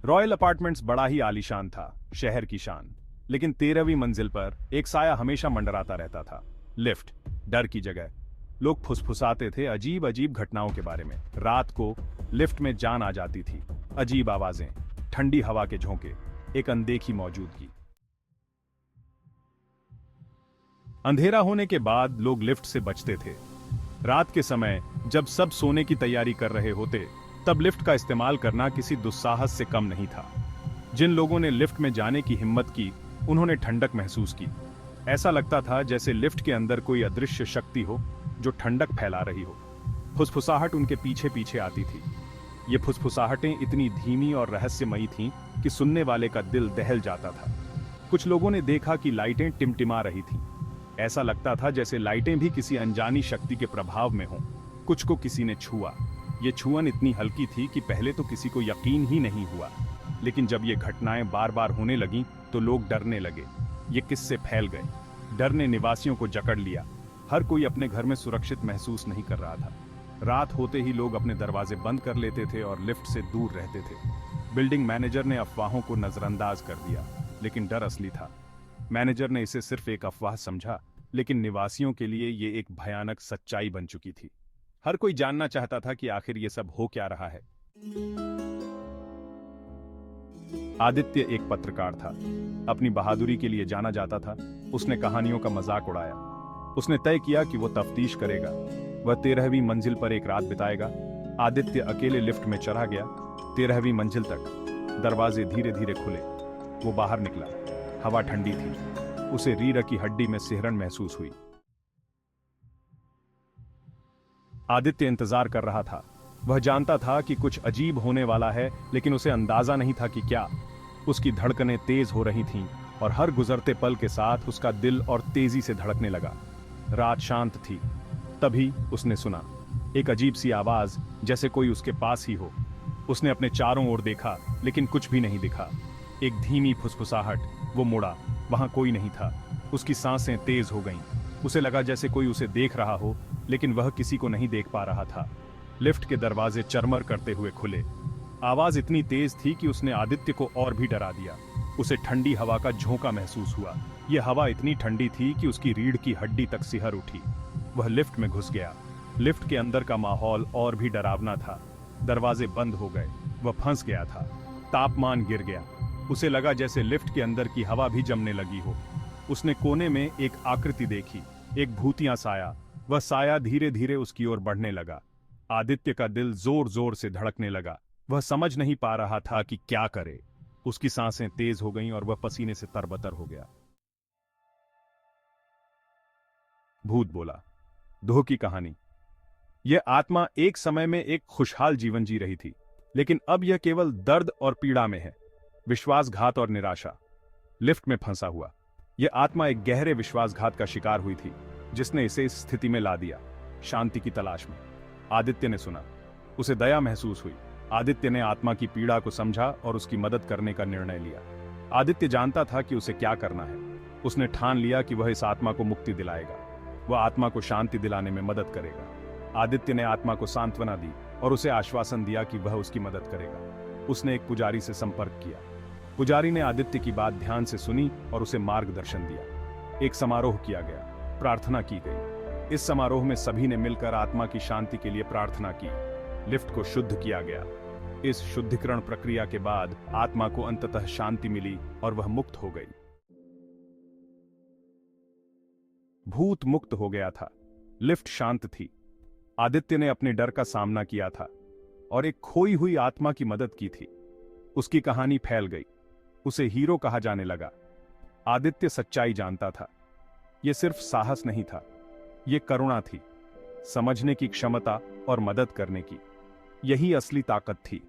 Royal apartments बड़ा ही आलीशान था, शहर की शान। लेकिन 13वीं मंजिल पर एक साया हमेशा मंडराता रहता था। लिफ्ट। डर की जगह। लोग फुसफुसाते थे अजीब अजीब घटनाओं के बारे में। रात को लिफ्ट में जान आ जाती थी। अजीब आवाजें, ठंडी हवा के झोंके, एक अनदेखी मौजूदगी। अंधेरा होने के बाद लोग लिफ्ट से बचते थे। रात के समय जब सब सोने की तैयारी कर रहे होते, तब लिफ्ट का इस्तेमाल करना किसी दुस्साहस से कम नहीं था। जिन लोगों ने लिफ्ट में जाने की हिम्मत की, उन्होंने ठंडक महसूस की। ऐसा लगता था जैसे लिफ्ट के अंदर कोई अदृश्य शक्ति हो जो ठंडक फैला रही हो। फुसफुसाहट उनके पीछे पीछे आती थी। ये फुसफुसाहटें इतनी धीमी और रहस्यमयी थीं कि सुनने वाले का दिल दहल जाता था। कुछ लोगों ने देखा कि लाइटें टिमटिमा रही थीं। ऐसा लगता था जैसे लाइटें भी किसी अनजानी शक्ति के प्रभाव में हों। कुछ को किसी ने छुआ। ये छुअन इतनी हल्की थी कि पहले तो किसी को यकीन ही नहीं हुआ। लेकिन जब ये घटनाएं बार बार होने लगीं तो लोग डरने लगे। ये किस्से फैल गए। डर ने निवासियों को जकड़ लिया। हर कोई अपने घर में सुरक्षित महसूस नहीं कर रहा था। रात होते ही लोग अपने दरवाजे बंद कर लेते थे और लिफ्ट से दूर रहते थे। बिल्डिंग मैनेजर ने अफवाहों को नजरअंदाज कर दिया, लेकिन डर असली था। मैनेजर ने इसे सिर्फ एक अफवाह समझा, लेकिन निवासियों के लिए ये एक भयानक सच्चाई बन चुकी थी। हर कोई जानना चाहता था कि आखिर ये सब हो क्या रहा है। आदित्य एक पत्रकार था। अपनी बहादुरी के लिए जाना जाता था। उसने कहानियों का मजाक उड़ाया। उसने तय किया कि वो तफ्तीश करेगा। वह 13वीं मंजिल पर एक रात बिताएगा। आदित्य अकेले लिफ्ट में चढ़ा गया। 13वीं मंजिल तक। दरवाजे धीरे धीरे खुले। वो बाहर निकला। हवा ठंडी थी। उसे रीढ़ की हड्डी में सिहरन महसूस हुई। आदित्य इंतजार कर रहा था। वह जानता था कि कुछ अजीब होने वाला है, लेकिन उसे अंदाजा नहीं था कि क्या। उसकी धड़कनें तेज हो रही थीं और हर गुजरते पल के साथ उसका दिल और तेजी से धड़कने लगा। रात शांत थी। तभी उसने सुना एक अजीब सी आवाज, जैसे कोई उसके पास ही हो। उसने अपने चारों ओर देखा, लेकिन कुछ भी नहीं दिखा। एक धीमी फुसफुसाहट। वो मुड़ा। वहां कोई नहीं था। उसकी सांसें तेज हो गईं। उसे लगा जैसे कोई उसे देख रहा हो, लेकिन वह किसी को नहीं देख पा रहा था। लिफ्ट के दरवाजे चरमर करते हुए खुले। आवाज इतनी तेज थी कि उसने आदित्य को और भी डरा दिया। उसे ठंडी हवा का झोंका महसूस हुआ। यह हवा इतनी ठंडी थी कि उसकी रीढ़ की हड्डी तक सिहर उठी। वह लिफ्ट में घुस गया। लिफ्ट के अंदर का माहौल और भी डरावना था। दरवाजे बंद हो गए। वह फंस गया था। तापमान गिर गया। उसे लगा जैसे लिफ्ट के अंदर की हवा भी जमने लगी हो। उसने कोने में एक आकृति देखी, एक भूतिया साया। वह साया धीरे धीरे उसकी ओर बढ़ने लगा। आदित्य का दिल जोर जोर से धड़कने लगा। वह समझ नहीं पा रहा था कि क्या करे। उसकी सांसें तेज हो गईं और वह पसीने से तरबतर हो गया। भूत बोला। धो की कहानी। यह आत्मा एक समय में एक खुशहाल जीवन जी रही थी, लेकिन अब यह केवल दर्द और पीड़ा में है। विश्वासघात और निराशा। लिफ्ट में फंसा हुआ यह आत्मा एक गहरे विश्वासघात का शिकार हुई थी, जिसने इसे इस स्थिति में ला दिया। शांति की तलाश में। आदित्य ने सुना। उसे दया महसूस हुई। आदित्य ने आत्मा की पीड़ा को समझा और उसकी मदद करने का निर्णय लिया। आदित्य जानता था कि उसे क्या करना है। उसने ठान लिया कि वह इस आत्मा को मुक्ति दिलाएगा। वह आत्मा को शांति दिलाने में मदद करेगा। आदित्य ने आत्मा को सांत्वना दी और उसे आश्वासन दिया कि वह उसकी मदद करेगा। उसने एक पुजारी से संपर्क किया। पुजारी ने आदित्य की बात ध्यान से सुनी और उसे मार्गदर्शन दिया। एक समारोह किया गया। प्रार्थना की गई। इस समारोह में सभी ने मिलकर आत्मा की शांति के लिए प्रार्थना की। लिफ्ट को शुद्ध किया गया। इस शुद्धिकरण प्रक्रिया के बाद आत्मा को अंततः शांति मिली और वह मुक्त हो गई। भूत मुक्त हो गया था। लिफ्ट शांत थी। आदित्य ने अपने डर का सामना किया था और एक खोई हुई आत्मा की मदद की थी। उसकी कहानी फैल गई। उसे हीरो कहा जाने लगा। आदित्य सच्चाई जानता था। यह सिर्फ साहस नहीं था, यह करुणा थी। समझने की क्षमता और मदद करने की। यही असली ताकत थी।